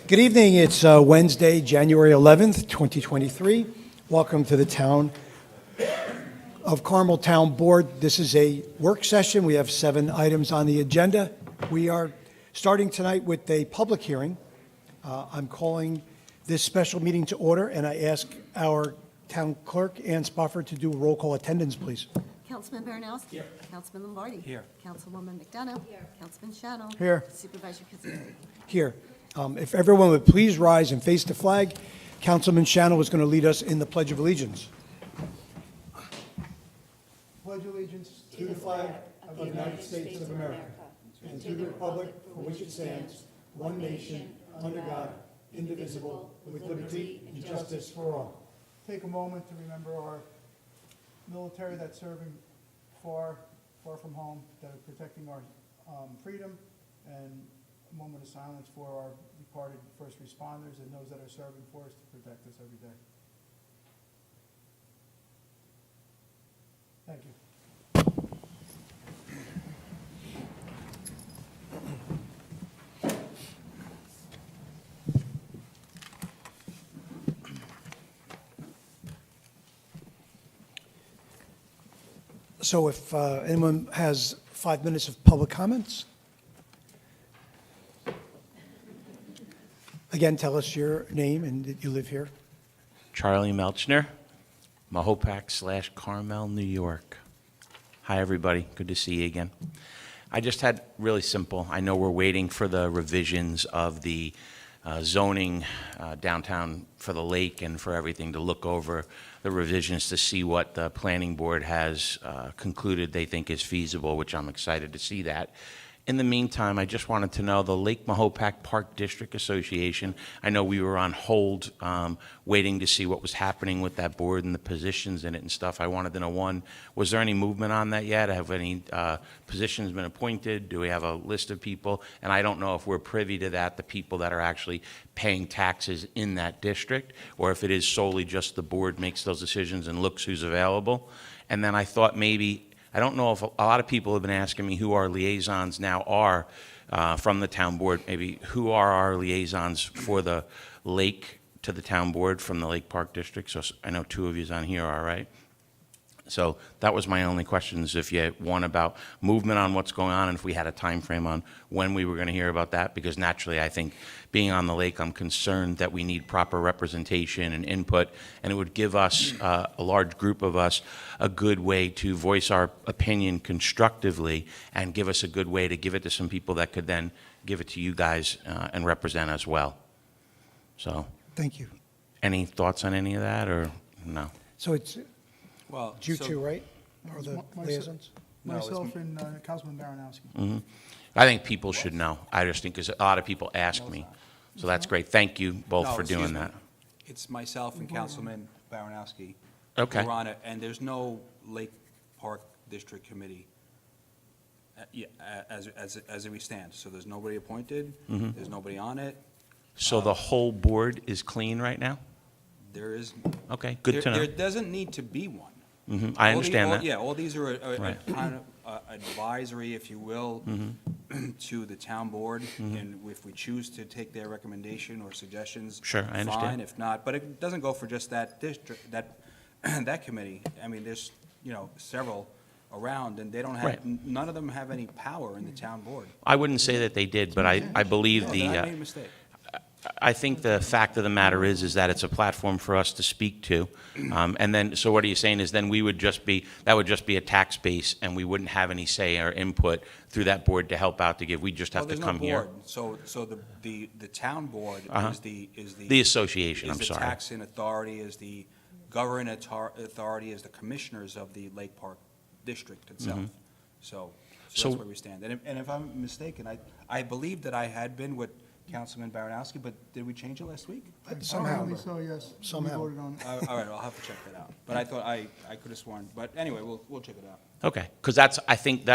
Good evening. It's Wednesday, January 11th, 2023. Welcome to the Town of Carmel Town Board. This is a work session. We have 7 items on the agenda. We are starting tonight with a public hearing. I'm calling this special meeting to order, and I ask our town clerk, Ann Spofford, to do a roll call attendance, please. Councilman Baranowski. Here. Councilman Lombardi. Here. Councilwoman McDonough. Here. Councilman Shano. Here. Supervisor Kazari. Here. If everyone would please rise and face the flag, Councilman Shano is going to lead us in the Pledge of Allegiance. Pledge allegiance to the flag of the United States of America and to the republic for which it stands, one nation, under God, indivisible, with liberty and justice for all. Take a moment to remember our military that's serving far from home, that are protecting our freedom, and a moment of silence for our departed first responders and those that are serving for us to protect us every day. Thank you. So if anyone has 5 minutes of public comments. Again, tell us your name and that you live here. Charlie Melchner, Mahopac / Carmel, New York. Hi, everybody. Good to see you again. I just had really simple. I know we're waiting for the revisions of the zoning downtown for the lake and for everything to look over the revisions to see what the planning board has concluded they think is feasible, which I'm excited to see that. In the meantime, I just wanted to know the Lake Mahopac Park District Association. I know we were on hold waiting to see what was happening with that board and the positions in it and stuff. I wanted to know, one, was there any movement on that yet? Have any positions been appointed? Do we have a list of people? And I don't know if we're privy to that, the people that are actually paying taxes in that district, or if it is solely just the board makes those decisions and looks who's available. And then I thought maybe, I don't know if a lot of people have been asking me who our liaisons now are from the town board. Maybe who are our liaisons for the lake to the town board from the Lake Park District? So I know 2 of you on here are, right? So that was my only questions. If you had one about movement on what's going on, and if we had a time frame on when we were going to hear about that, because naturally I think being on the lake, I'm concerned that we need proper representation and input, and it would give us, a large group of us, a good way to voice our opinion constructively and give us a good way to give it to some people that could then give it to you guys and represent as well. So. Thank you. Any thoughts on any of that, or no? So it's Well, you two, right? Or the liaisons? Myself and Councilman Baranowski. Mm-hmm. I think people should know. I just think because a lot of people ask me. So that's great. Thank you both for doing that. It's myself and Councilman Baranowski. Okay. Who are on it, and there's no Lake Park District Committee as we stand. So there's nobody appointed. Mm-hmm. There's nobody on it. So the whole board is clean right now? There is. Okay, good to know. There doesn't need to be one. Mm-hmm. I understand that. Yeah, all these are Right. kind of advisory, if you will, Mm-hmm. to the town board. And if we choose to take their recommendation or suggestions, Sure, I understand. fine. If not, but it doesn't go for just that district, that committee. I mean, there's, several around, and they don't have, Right. none of them have any power in the town board. I wouldn't say that they did, but I believe No, the. then I made a mistake. I think the fact of the matter is that it's a platform for us to speak to. And then, so what are you saying is then that would just be a tax base, and we wouldn't have any say or input through that board to help out to give. We just have to come here. There's no board. So the town board is the. The association, I'm Is the sorry. taxing authority, is the governing authority, is the commissioners of the Lake Park District itself. So So- that's where we stand. And if I'm mistaken, I believe that I had been with Councilman Baranowski, but did we change it last week? Somehow. Apparently so, yes. Somehow. We voted on it. All right, I'll have to check that out. But I thought I could have sworn, but anyway, we'll check it out. Okay, because I think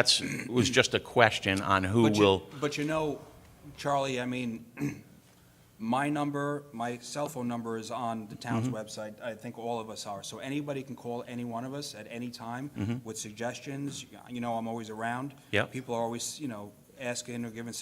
was just a question on who But will. But Charlie, I mean, my cell phone number is on the town's website. I think all of us are. So anybody can call any one of us at any time with suggestions. I'm always around. Yep. People are always, asking or giving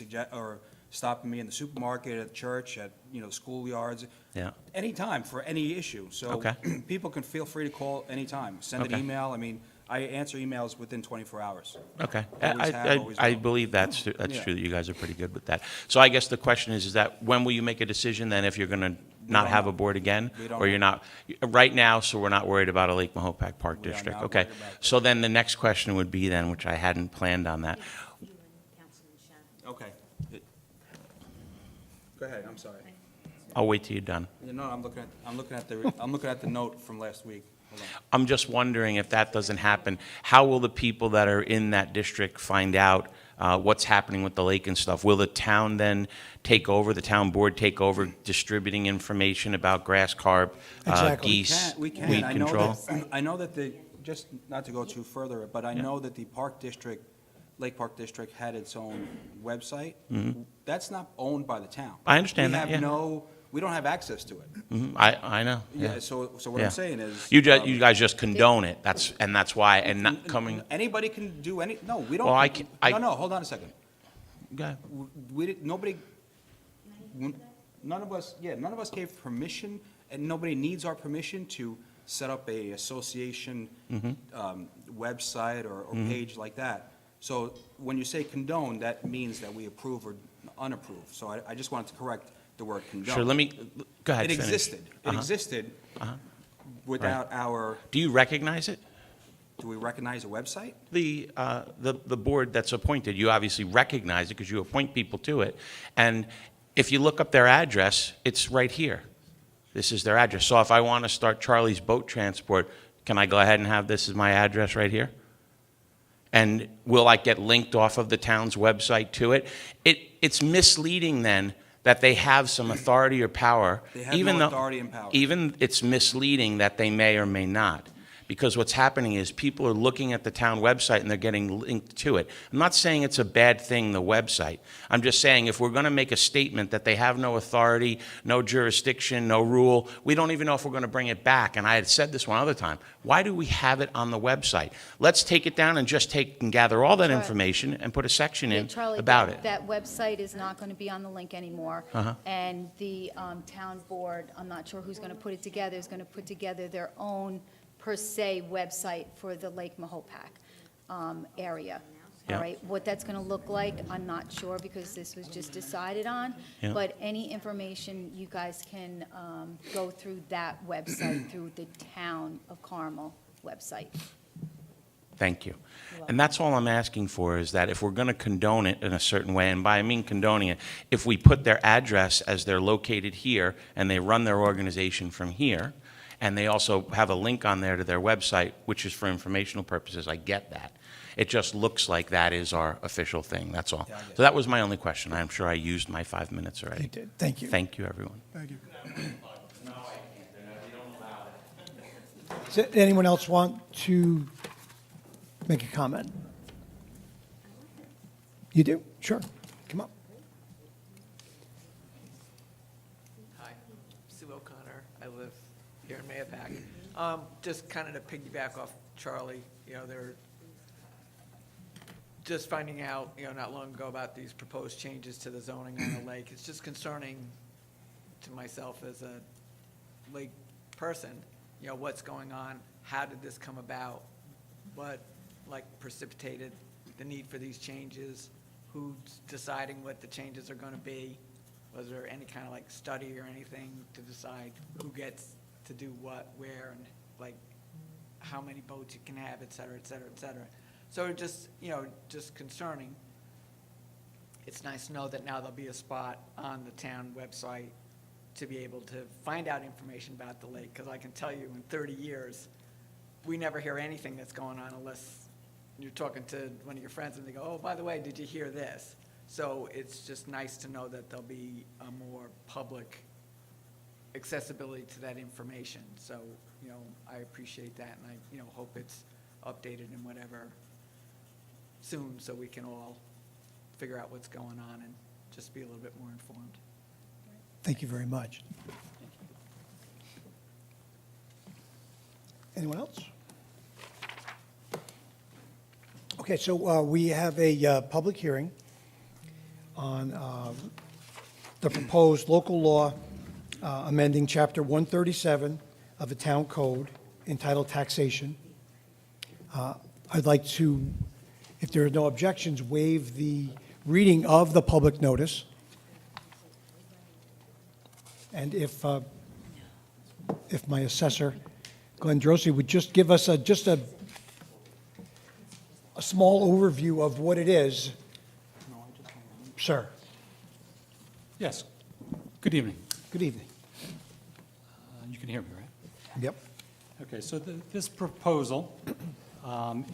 stopping me in the supermarket, at church, at, schoolyards. Yeah. Anytime for any issue. So Okay. people can feel free to call anytime. Send an Okay. email. I mean, I answer emails within 24 hours. Okay. Always have, always I will. believe that's Yeah. true, that you guys are pretty good with that. So I guess the question is that when will you make a decision then if you're going to not don't have know. a board again? We don't Or you're know. not, right now, so we're not worried about a Lake Mahopac Park We are District? not Okay. worried about So then the next question would be then, which I hadn't planned on that. Okay. Go ahead, I'm sorry. I'll wait till you're done. I'm looking at the note from last week. Hold on. I'm just wondering if that doesn't happen, how will the people that are in that district find out what's happening with the lake and stuff? Will the town then take over, the town board take over distributing information about grass carp, Exactly. geese, We can. weed I control? know that just not to go too further, but I know that the Park District, Lake Park District had its own website. That's not owned by the town. Mm-hmm. I understand that, yeah. We don't have access to it. Mhm, I know, Yeah, yeah. so what Yeah. I'm saying is. You guys just condone it, that's why, and not coming, Anybody can do no, we don't. Well, No, hold on a second. go ahead. None of us gave permission, and nobody needs our permission to set up a association website or page like that. So when you say condone, that means that we approve or unapprove. So I just wanted to correct the word condone. Sure, go ahead, It finish. existed. It existed without our, Do you recognize it? do we recognize a website? The board that's appointed, you obviously recognize it because you appoint people to it. And if you look up their address, it's right here. This is their address. So if I want to start Charlie's Boat Transport, can I go ahead and have this as my address right here? And will I get linked off of the town's website to it? It's misleading then that they have some authority or power. They have even no though- authority and power. Even it's misleading that they may or may not. Because what's happening is people are looking at the town website and they're getting linked to it. I'm not saying it's a bad thing, the website. I'm just saying if we're going to make a statement that they have no authority, no jurisdiction, no rule, we don't even know if we're going to bring it back. And I had said this one other time. Why do we have it on the website? Let's take it down and just take and gather all that Charlie. information and put a section Yeah, in Charlie, about it. that website is not going to be on the link anymore. And the town board, I'm not sure who's going to put it together, is going to put together their own per se website for the Lake Mahopac area. Yeah. All right, what that's going to look like, I'm not sure because this was just decided on. Yeah. But any information, you guys can go through that website, through the Town of Carmel website. Thank you. And that's all I'm asking for, is that if we're going to condone it in a certain way, and by I mean condoning it, if we put their address as they're located here, and they run their organization from here, and they also have a link on there to their website, which is for informational purposes, I get that. It just looks like that is our official thing, that's all. Yeah, I get it. So that was my only question. I'm sure I used my 5 minutes already. You did. Thank you. Thank you, everyone. Thank you. Does anyone else want to make a comment? You do? Sure. Come up. Hi, Sue O'Connor. I live here in Mahopac. Just kind of to piggyback off Charlie, they're just finding out, not long ago about these proposed changes to the zoning on the lake. It's just concerning to myself as a lake person, what's going on? How did this come about? What, precipitated the need for these changes? Who's deciding what the changes are going to be? Was there any kind of study or anything to decide who gets to do what, where, and how many boats you can have, et cetera, et cetera, et cetera. So just, just concerning. It's nice to know that now there'll be a spot on the town website to be able to find out information about the lake, because I can tell you in 30 years, we never hear anything that's going on unless you're talking to one of your friends and they go, oh, by the way, did you hear this? So it's just nice to know that there'll be a more public accessibility to that information. So, I appreciate that, and I, hope it's updated and whatever soon so we can all figure out what's going on and just be a little bit more informed. Thank you very much. Anyone else? Okay, so we have a public hearing on the proposed local law amending Chapter 137 of the Town Code entitled Taxation. I'd like to, if there are no objections, waive the reading of the public notice. And if my assessor, Glenn Drosy, would just give us a small overview of what it is. Sir, Yes. Good evening. good evening. You can hear me, right? Yep. Okay, so this proposal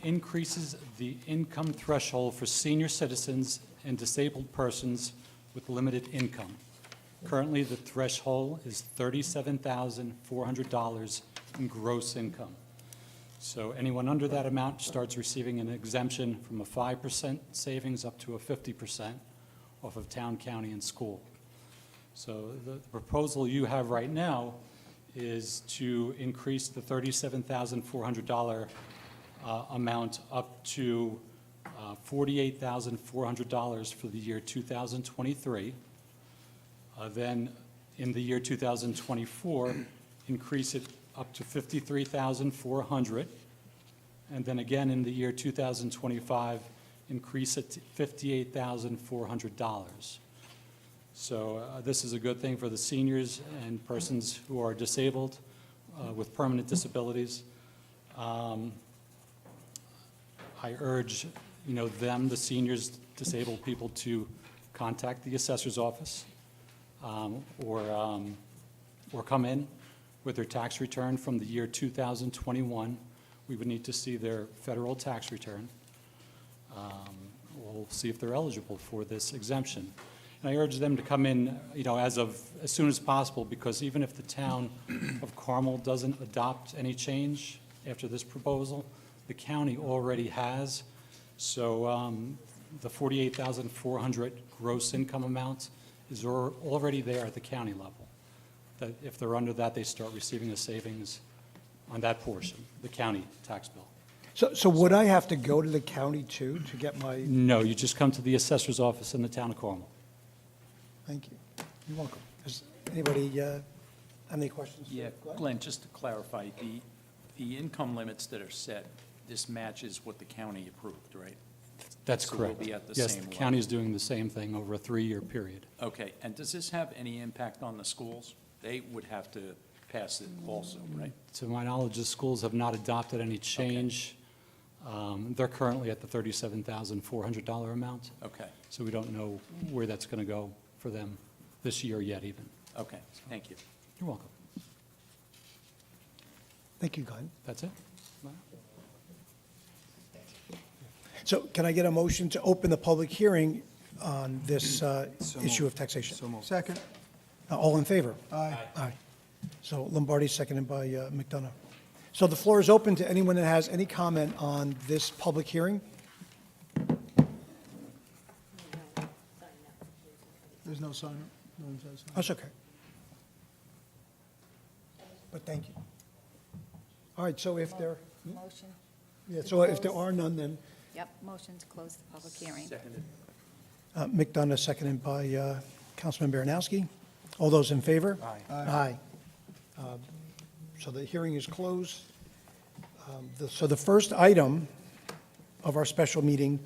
increases the income threshold for senior citizens and disabled persons with limited income. Currently, the threshold is $37,400 in gross income. So anyone under that amount starts receiving an exemption from a 5% savings up to a 50% off of town, county, and school. So the proposal you have right now is to increase the $37,400 amount up to $48,400 for the year 2023. Then in the year 2024, increase it up to $53,400. And then again in the year 2025, increase it to $58,400. So this is a good thing for the seniors and persons who are disabled with permanent disabilities. I urge, them, the seniors, disabled people, to contact the assessor's office or come in with their tax return from the year 2021. We would need to see their federal tax return. We'll see if they're eligible for this exemption. And I urge them to come in, as soon as possible, because even if the town of Carmel doesn't adopt any change after this proposal, the county already has. So the $48,400 gross income amount is already there at the county level. That if they're under that, they start receiving a savings on that portion, the county tax bill. So would I have to go to the county too to get my, No, you just come to the assessor's office in the town of Carmel. thank you. You're welcome. Does anybody have any questions? Yeah, Glenn, just to clarify, the income limits that are set, this matches what the county approved, right? That's So we'll correct. be at the Yes, same the level. county is doing the same thing over a 3-year period. Okay, and does this have any impact on the schools? They would have to pass it also, right? To my knowledge, the schools have not adopted any change. They're currently at the $37,400 amount, Okay, so we don't know where that's going to go for them this year yet even. okay, thank you. You're welcome. Thank you, Glenn. That's it? So can I get a motion to open the public hearing on this issue of taxation? So moved. Second. All in favor? Aye. Aye. So Lombardi, seconded by McDonough. So the floor is open to anyone that has any comment on this public hearing. There's no sign up. No one says sign up. That's okay. But thank you. All right, so if there, Motion. so if there are none, then Yep, motion to close the public hearing. Seconded. McDonough, seconded by Councilman Baranowski. All those in favor? Aye. Aye. So the hearing is closed. So the first item of our special meeting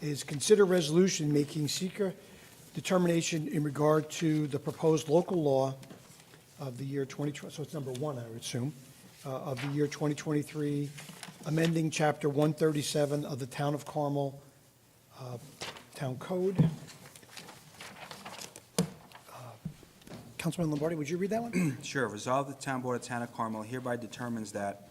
is consider resolution making seeker determination in regard to the proposed local law of the year 2020, so it's number one, I would assume, of the year 2023, amending Chapter 137 of the Town of Carmel Town Code. Councilman Lombardi, would you read that one? Sure. Resolved, the Town Board of Town of Carmel hereby determines that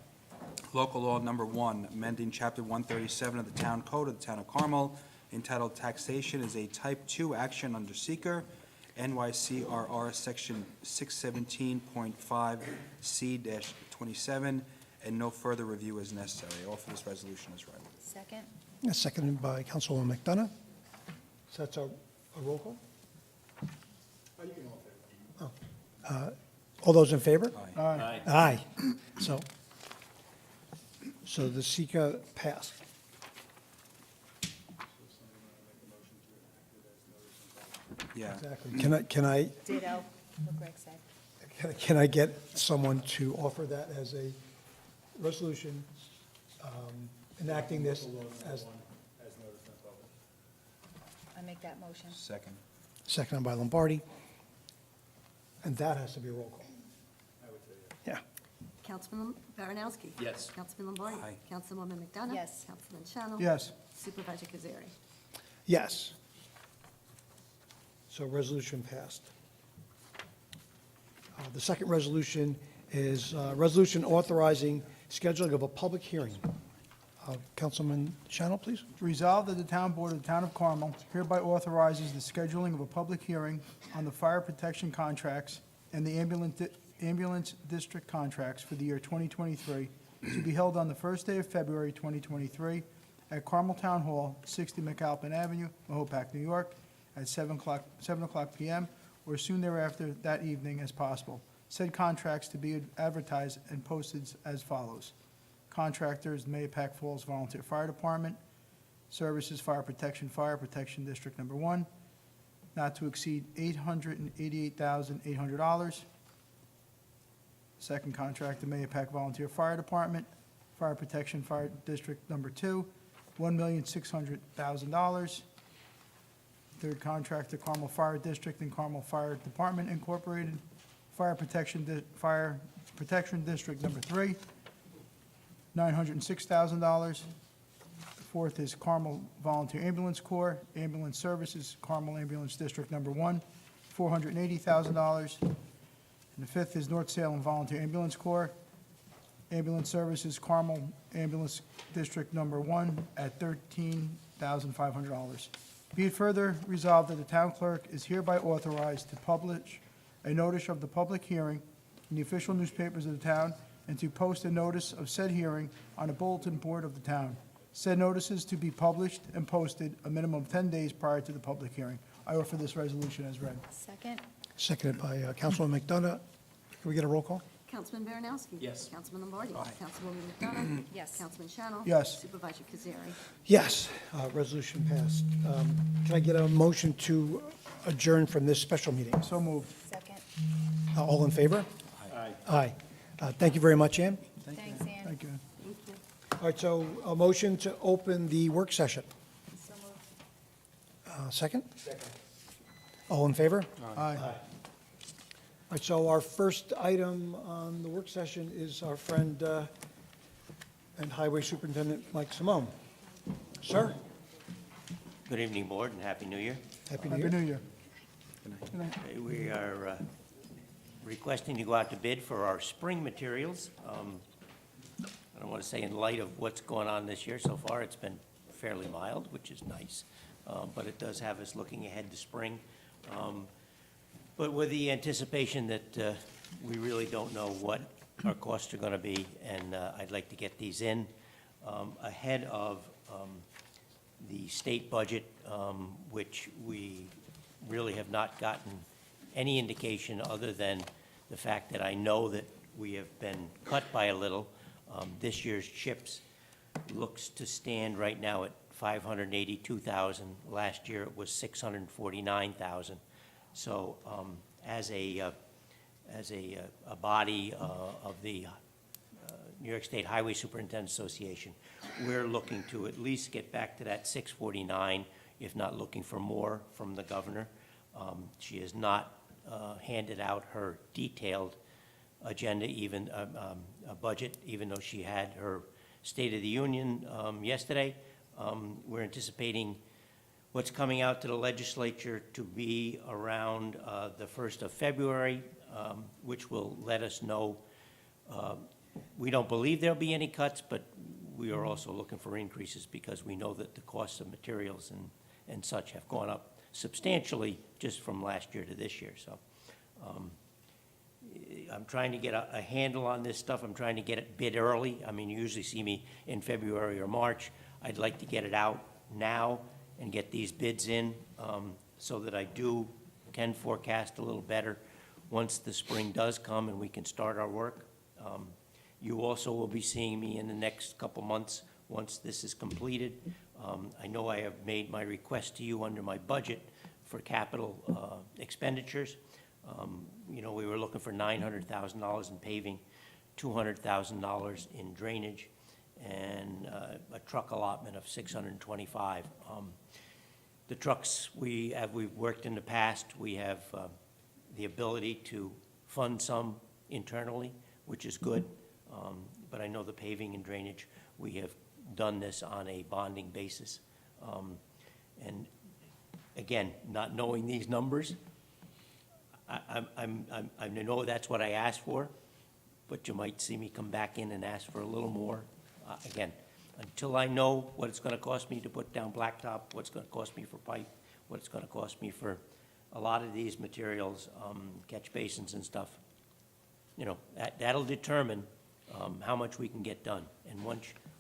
local law number 1, amending Chapter 137 of the Town Code of the Town of Carmel, entitled Taxation, is a Type 2 action under seeker, NYCRR Section 617.5C-27, and no further review is necessary. I offer this resolution as read. Second? Seconded by Councilwoman McDonough. So that's a roll call? Oh. All those in favor? Aye. Aye. So the seeker passed. Yeah, Yeah. Exactly. Ditto, what Greg said. Can I get someone to offer that as a resolution enacting this as I make that motion. Second. seconded by Lombardi? And that has to be a roll call. Yeah. Councilman Baranowski. Yes. Councilman Lombardi. Aye. Councilwoman McDonough. Yes. Councilman Shannon. Yes. Supervisor Kazari. Yes. So resolution passed. The second resolution is resolution authorizing scheduling of a public hearing. Councilman Shannon, please. Resolved that the Town Board of the Town of Carmel hereby authorizes the scheduling of a public hearing on the fire protection contracts and the ambulance district contracts for the year 2023 to be held on the first day of February 2023 at Carmel Town Hall, 60 McAlpin Avenue, Mahopac, New York, at 7 o'clock p.m. or soon thereafter that evening as possible. Said contracts to be advertised and posted as follows. Contractors, Mahopac Falls Volunteer Fire Department. Services, Fire Protection District Number 1, not to exceed $888,800. Second contract, the Mahopac Volunteer Fire Department, Fire Protection Fire District Number 2, $1,600,000. Third contract, the Carmel Fire District and Carmel Fire Department Incorporated, Fire Protection District Number 3, $906,000. Fourth is Carmel Volunteer Ambulance Corps, Ambulance Services, Carmel Ambulance District Number 1, $480,000. And the fifth is North Salem Volunteer Ambulance Corps, Ambulance Services, Carmel Ambulance District Number 1 at $13,500. Be it further resolved that the town clerk is hereby authorized to publish a notice of the public hearing in the official newspapers of the town and to post a notice of said hearing on a bulletin board of the town. Said notices to be published and posted a minimum of 10 days prior to the public hearing. I offer this resolution as read. Second? Seconded by Councilwoman McDonough. Can we get a roll call? Councilman Baranowski. Yes. Councilman Lombardi. Councilwoman McDonough. Yes. Councilman Shannon. Yes. Supervisor Kazari. Yes, resolution passed. Can I get a motion to adjourn from this special meeting? So moved. Second? All in favor? Aye. Thank you very much, Ann. Thanks, Ann. Thank you. Thank you. All right, so a motion to open the work session. So moved. Second? Second. All in favor? Aye. All right, so our first item on the work session is our friend and Highway Superintendent Mike Simone. Sir, Good evening, Board, and Happy New Year. Happy New Happy Year. New Year. Okay, we are requesting to go out to bid for our spring materials. I don't want to say in light of what's going on this year so far, it's been fairly mild, which is nice, but it does have us looking ahead to spring. But with the anticipation that we really don't know what our costs are going to be, and I'd like to get these in ahead of the state budget, which we really have not gotten any indication other than the fact that I know that we have been cut by a little. This year's CHIPS looks to stand right now at $582,000. Last year it was $649,000. So as a body of the New York State Highway Superintendents Association, we're looking to at least get back to that 649, if not looking for more from the governor. She has not handed out her detailed agenda, even a budget, even though she had her State of the Union yesterday. We're anticipating what's coming out to the legislature to be around the 1st of February, which will let us know. We don't believe there'll be any cuts, but we are also looking for increases because we know that the costs of materials and such have gone up substantially just from last year to this year. So I'm trying to get a handle on this stuff. I'm trying to get it bid early. I mean, you usually see me in February or March. I'd like to get it out now and get these bids in so that I can forecast a little better once the spring does come and we can start our work. You also will be seeing me in the next couple months once this is completed. I know I have made my request to you under my budget for capital expenditures. You know, we were looking for $900,000 in paving, $200,000 in drainage, and a truck allotment of $625,000. The trucks, we've worked in the past, we have the ability to fund some internally, which is good, but I know the paving and drainage, we have done this on a bonding basis. And again, not knowing these numbers, I know that's what I asked for, but you might see me come back in and ask for a little more. Again, until I know what it's gonna cost me to put down blacktop, what's gonna cost me for pipe, what it's gonna cost me for a lot of these materials, catch basins and stuff, you know, that'll determine how much we can get done. And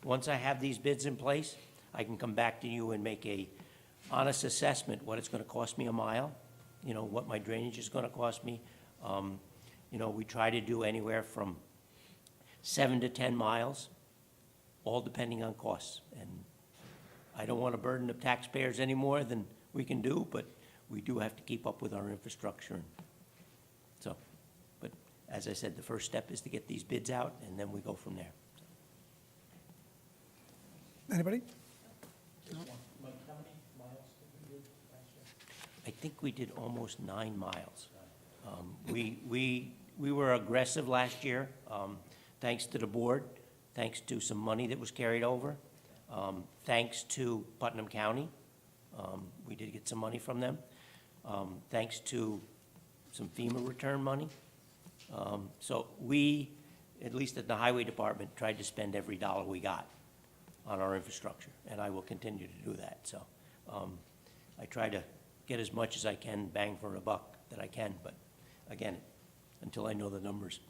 once I have these bids in place, I can come back to you and make a honest assessment, what it's gonna cost me a mile, you know, what my drainage is gonna cost me. You know, we try to do anywhere from 7 to 10 miles, all depending on costs. And I don't want to burden the taxpayers any more than we can do, but we do have to keep up with our infrastructure. So, but as I said, the first step is to get these bids out, and then we go from there. Anybody? I think we did almost 9 miles. We were aggressive last year, thanks to the board, thanks to some money that was carried over, thanks to Putnam County. We did get some money from them, thanks to some FEMA return money. So we, at least at the Highway Department, tried to spend every dollar we got on our infrastructure, and I will continue to do that. So I try to get as much as I can, bang for a buck that I can, but again, until I know the numbers,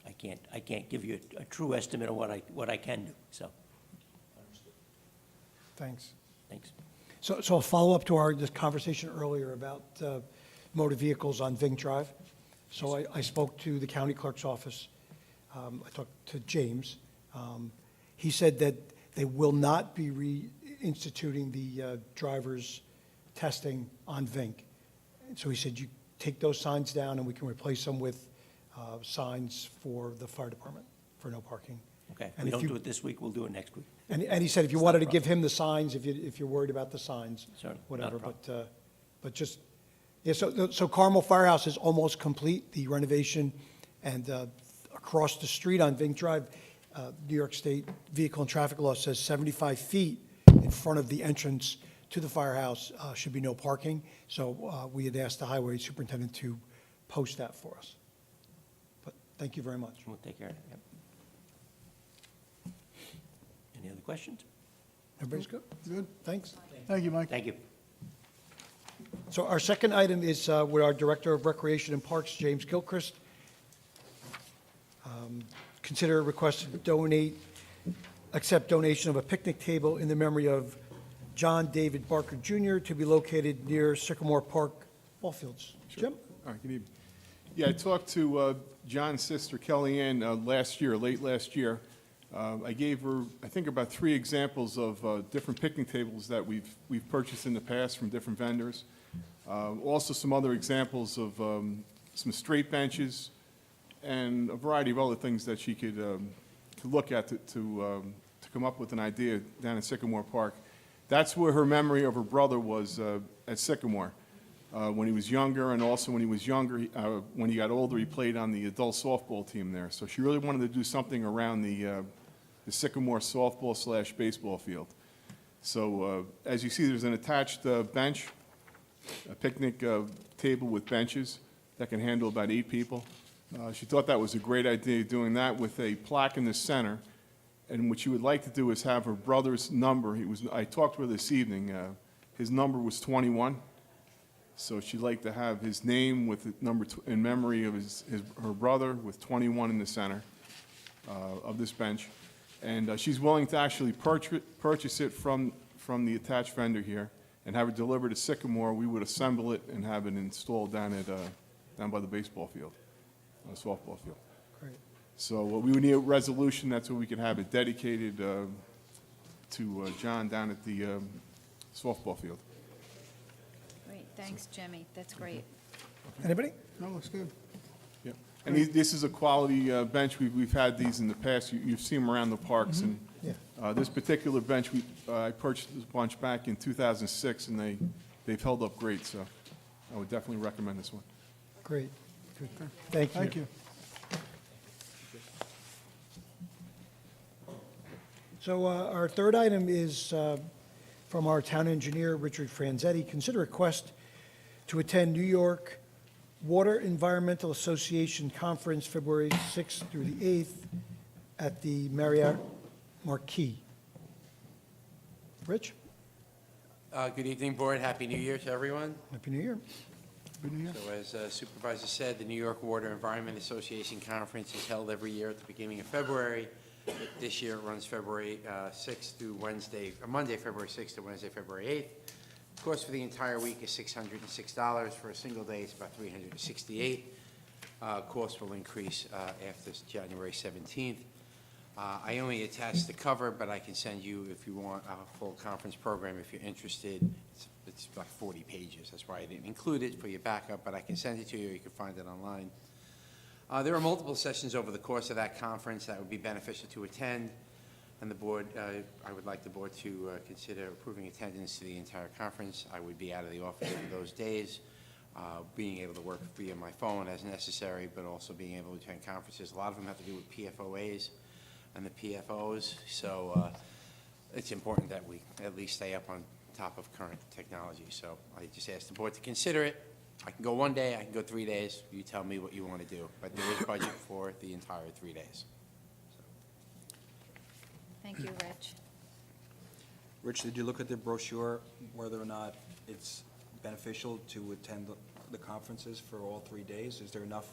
I can't give you a true estimate of what I can do, so, Thanks. thanks. So a follow-up to our this conversation earlier about motor vehicles on Vink Drive. So I spoke to the county clerk's office. I talked to James. He said that they will not be reinstituting the driver's testing on Vink. And so he said, you take those signs down and we can replace them with signs for the fire department for no parking. Okay, if And we if don't you- do it this week, we'll do it next week. And he said if you It's not wanted a to give him the signs, if you're worried about the signs, Certainly, not a whatever, problem. but just, yeah, so Carmel Firehouse is almost complete, the renovation, and across the street on Vink Drive, New York State Vehicle and Traffic Law says 75 feet in front of the entrance to the firehouse should be no parking, so we had asked the highway superintendent to post that for us. But thank you very much. We'll take care of it, yep. Any other questions? Everybody's good? Good. Thanks. Thank you, Mike. Thank you. So our second item is with our Director of Recreation and Parks, James Gilchrist. Consider a request to accept donation of a picnic table in the memory of John David Barker Jr. to be located near Sycamore Park ball fields. Jim? All right, good evening. Yeah, I talked to John's sister Kellyanne late last year. I gave her, I think, about 3 examples of different picnic tables that we've purchased in the past from different vendors. Also some other examples of some straight benches and a variety of other things that she could look at to come up with an idea down in Sycamore Park. That's where her memory of her brother was at Sycamore. When he was younger, and also when he was younger, when he got older, he played on the adult softball team there. So she really wanted to do something around the Sycamore softball/baseball field. So as you see, there's an attached bench, a picnic table with benches that can handle about 8 people. She thought that was a great idea, doing that with a plaque in the center. And what she would like to do is have her brother's number. I talked with her this evening. His number was 21. So she'd like to have his name with the number in memory of her brother with 21 in the center of this bench. And she's willing to actually purchase it from the attached vendor here and have it delivered to Sycamore. We would assemble it and have it installed down by the baseball field, softball field. Great. So we would need a resolution, that's where we could have it dedicated to John down at the softball field. Great, thanks, Jimmy, that's great. Anybody? No, looks good. Yeah. And this is a quality bench. We've had these in the past. You've seen them around the parks. And Yeah. this particular bench, I purchased this bunch back in 2006, and they've held up great, so I would definitely recommend this one. Great. Good. Thank you. Thank you. So our third item is from our town engineer, Richard Franzetti. Consider request to attend New York Water Environmental Association Conference, February 6th through the 8th at the Marriott Marquis. Rich? Good evening, Board. Happy New Year to everyone. Happy New Year. So as Supervisor said, the New York Water Environment Association Conference is held every year at the beginning of February. This year it runs February 6th through Monday, February 6th to Wednesday, February 8th. The cost for the entire week is $606. For a single day, it's about $368. Cost will increase after January 17th. I only attached the cover, but I can send you, if you want, a full conference program if you're interested. It's about 40 pages. That's why I didn't include it for your backup, but I can send it to you. You can find it online. There are multiple sessions over the course of that conference that would be beneficial to attend, and the board, I would like the board to consider approving attendance to the entire conference. I would be out of the office for those days, being able to work via my phone as necessary, but also being able to attend conferences. A lot of them have to do with PFOAs and the PFOs, so it's important that we at least stay up on top of current technology. So I just asked the board to consider it. I can go one day, I can go 3 days. You tell me what you want to do, but there is budget for the entire 3 days. Thank you, Rich. Rich, did you look at the brochure, whether or not it's beneficial to attend the conferences for all 3 days? Is there enough,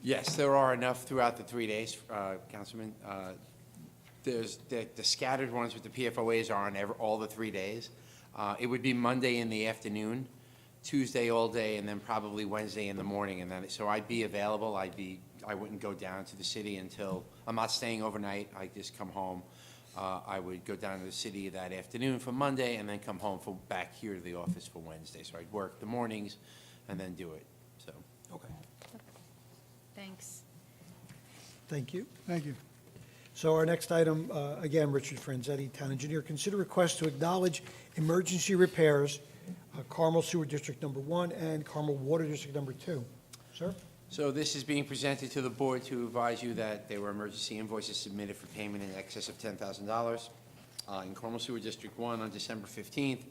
Yes, there are enough throughout the 3 days, Councilman. There's the scattered ones with the PFOAs are on all the 3 days. It would be Monday in the afternoon, Tuesday all day, and then probably Wednesday in the morning. And then, so I'd be available. I wouldn't go down to the city until, I'm not staying overnight. I just come home. I would go down to the city that afternoon for Monday and then come home back here to the office for Wednesday. So I'd work the mornings and then do it, so. okay. Thanks. Thank you. Thank you. So our next item, again, Richard Franzetti, Town Engineer. Consider request to acknowledge emergency repairs, Carmel Sewer District Number 1 and Carmel Water District Number 2. Sir? So this is being presented to the board to advise you that there were emergency invoices submitted for payment in excess of $10,000. In Carmel Sewer District 1 on December 15th,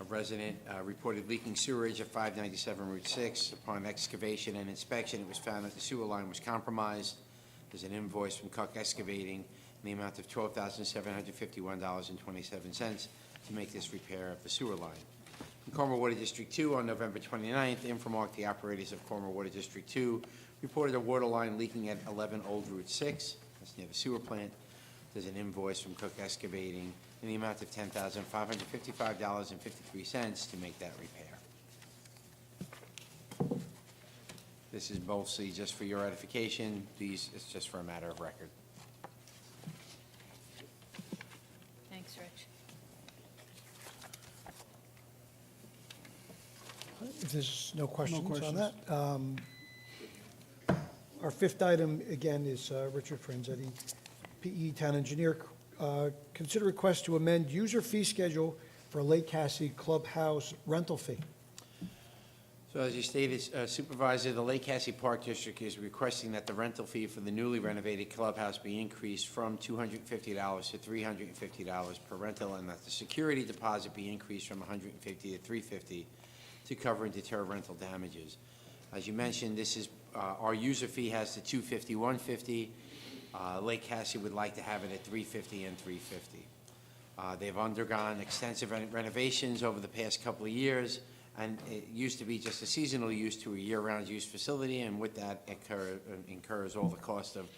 a resident reported leaking sewerage at 597 Route 6. Upon excavation and inspection, it was found that the sewer line was compromised. There's an invoice from Cook Excavating in the amount of $12,751.27 to make this repair of the sewer line. In Carmel Water District 2 on November 29th, Infomark, the operators of Carmel Water District 2, reported a water line leaking at 11 Old Route 6. That's near the sewer plant. There's an invoice from Cook Excavating in the amount of $10,555.53 to make that repair. This is mostly just for your edification. It's just for a matter of record. Thanks, Rich. If there's no questions on questions. that. Our fifth item, again, is Richard Franzetti, PE Town Engineer. Consider request to amend user fee schedule for Lake Cassie Clubhouse rental fee. So as you stated, Supervisor, the Lake Cassie Park District is requesting that the rental fee for the newly renovated clubhouse be increased from $250 to $350 per rental, and that the security deposit be increased from $150 to $350 to cover and deter rental damages. As you mentioned, this is, our user fee has the $250, $150. Lake Cassie would like to have it at $350 and $350. They've undergone extensive renovations over the past couple of years, and it used to be just a seasonal use to a year-round use facility, and with that incurs all the cost of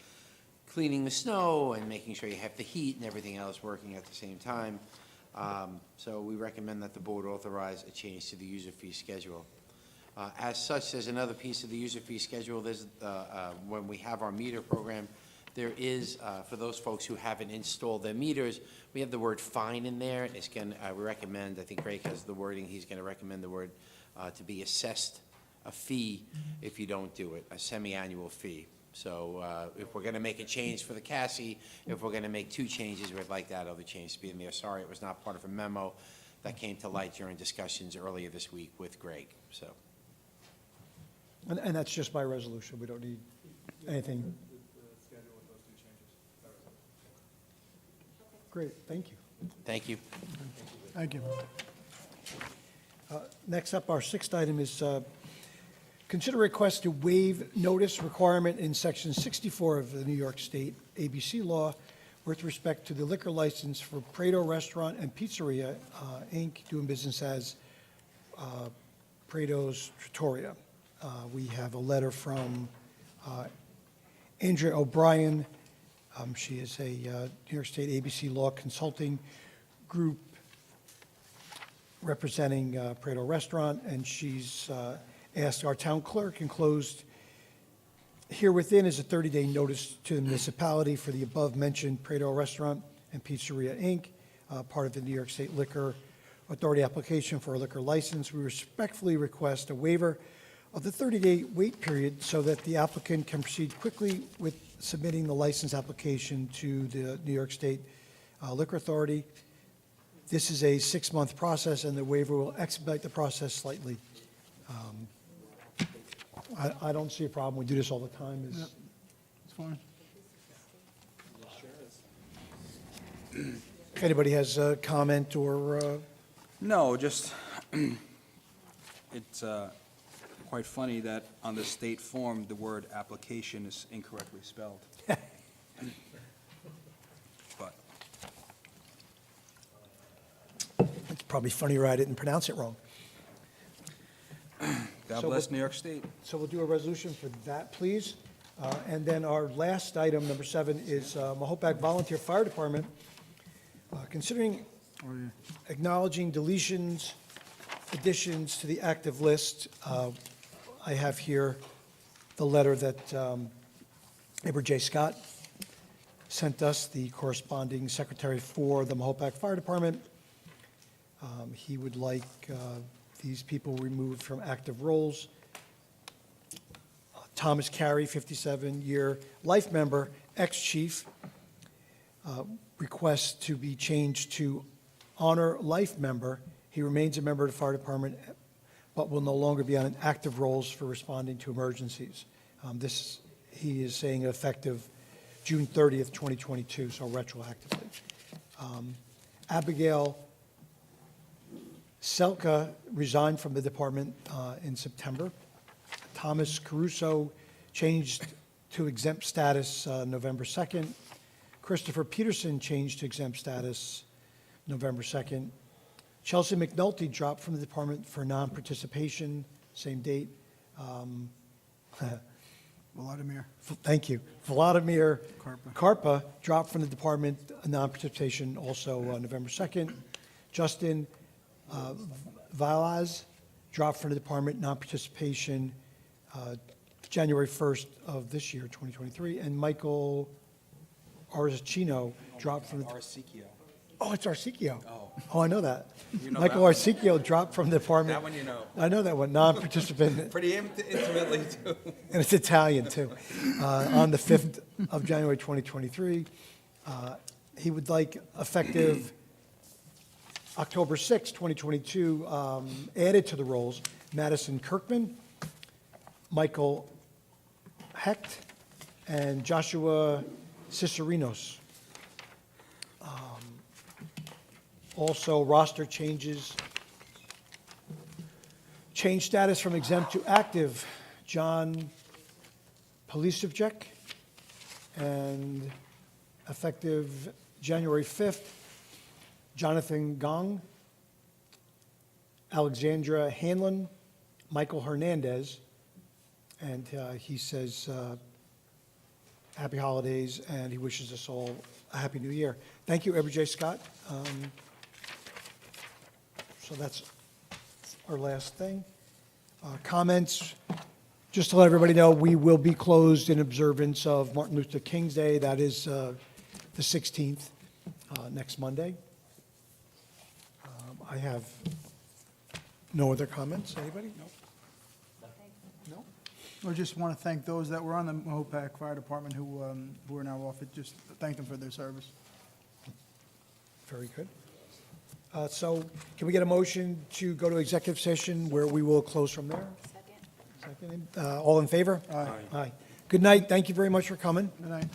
cleaning the snow and making sure you have the heat and everything else working at the same time. So we recommend that the board authorize a change to the user fee schedule. As such, there's another piece of the user fee schedule. There's when we have our meter program, There is, for those folks who haven't installed their meters, we have the word fine in there. It's going, we recommend, I think Greg has the wording, he's going to recommend the word to be assessed a fee if you don't do it, a semi-annual fee. So if we're going to make a change for the Cassie, if we're going to make 2 changes, we'd like that other change to be in there. Sorry, it was not part of a memo that came to light during discussions earlier this week with Greg, so. And that's just by resolution. We don't need anything. Great, thank you. Thank you. Thank you. Next up, our 6th item is consider request to waive notice requirement in Section 64 of the New York State ABC law with respect to the liquor license for Prado Restaurant and Pizzeria, Inc., doing business as Prado's Trattoria. We have a letter from Andrea O'Brien. She is a New York State ABC Law Consulting Group representing Prado Restaurant, and she's asked our town clerk enclosed here within is a 30-day notice to the municipality for the above-mentioned Prado Restaurant and Pizzeria, Inc., part of the New York State Liquor Authority application for a liquor license. We respectfully request a waiver of the 30-day wait period so that the applicant can proceed quickly with submitting the license application to the New York State Liquor Authority. This is a 6-month process, and the waiver will expedite the process slightly. I don't see a problem. We do this all the time. Yep. It's fine. If anybody has a comment or, No, just, it's quite funny that on the state form, the word application is incorrectly spelled. But, it's probably funnier I didn't pronounce it wrong. God So bless what- New York State. So we'll do a resolution for that, please. And then our last item, number 7, is Mahopac Volunteer Fire Department. Considering acknowledging deletions, additions to the active list, I have here the letter that Edward J. Scott sent us, the corresponding secretary for the Mahopac Fire Department. He would like these people removed from active roles. Thomas Carey, 57-year life member, ex-chief, requests to be changed to honor life member. He remains a member of the fire department, but will no longer be on active roles for responding to emergencies. This, he is saying, effective June 30th, 2022, so retroactively. Abigail Selka resigned from the department in September. Thomas Caruso changed to exempt status November 2nd. Christopher Peterson changed to exempt status November 2nd. Chelsea McNulty dropped from the department for non-participation, same date. Vladimir. Thank you. Vladimir Karpa. Karpa dropped from the department, non-participation, also November 2nd. Justin Valaz dropped from the department, non-participation, January 1st of this year, 2023. And Michael Arzacchino dropped from the... Arcicchio. Oh, it's Arcicchio. Oh. Oh, I know that. You know Michael that one. Arcicchio dropped from the department. That one you know. I know that one, non-participant. Pretty intimately, too. And it's Italian, too. On the 5th of January, 2023. He would like effective October 6, 2022, added to the rolls, Madison Kirkman, Michael Hecht, and Joshua Cicerinos. Also, roster changes. Change status from exempt to active, John Polisevchik, and effective January 5th, Jonathan Gong, Alexandra Hanlon, Michael Hernandez, and he says happy holidays, and he wishes us all a happy new year. Thank you, Edward J. Scott. So that's our last thing. Comments, Just to let everybody know, we will be closed in observance of Martin Luther King's Day. That is the 16th, next Monday. I have no other comments. Anybody? No? I just want to thank those that were on the Mahopac Fire Department who are now off it, just thank them for their service. Very good. So can we get a motion to go to executive session where we will close from there? Second. All in favor? Aye. Aye. Good night. Thank you very much for coming. Good night.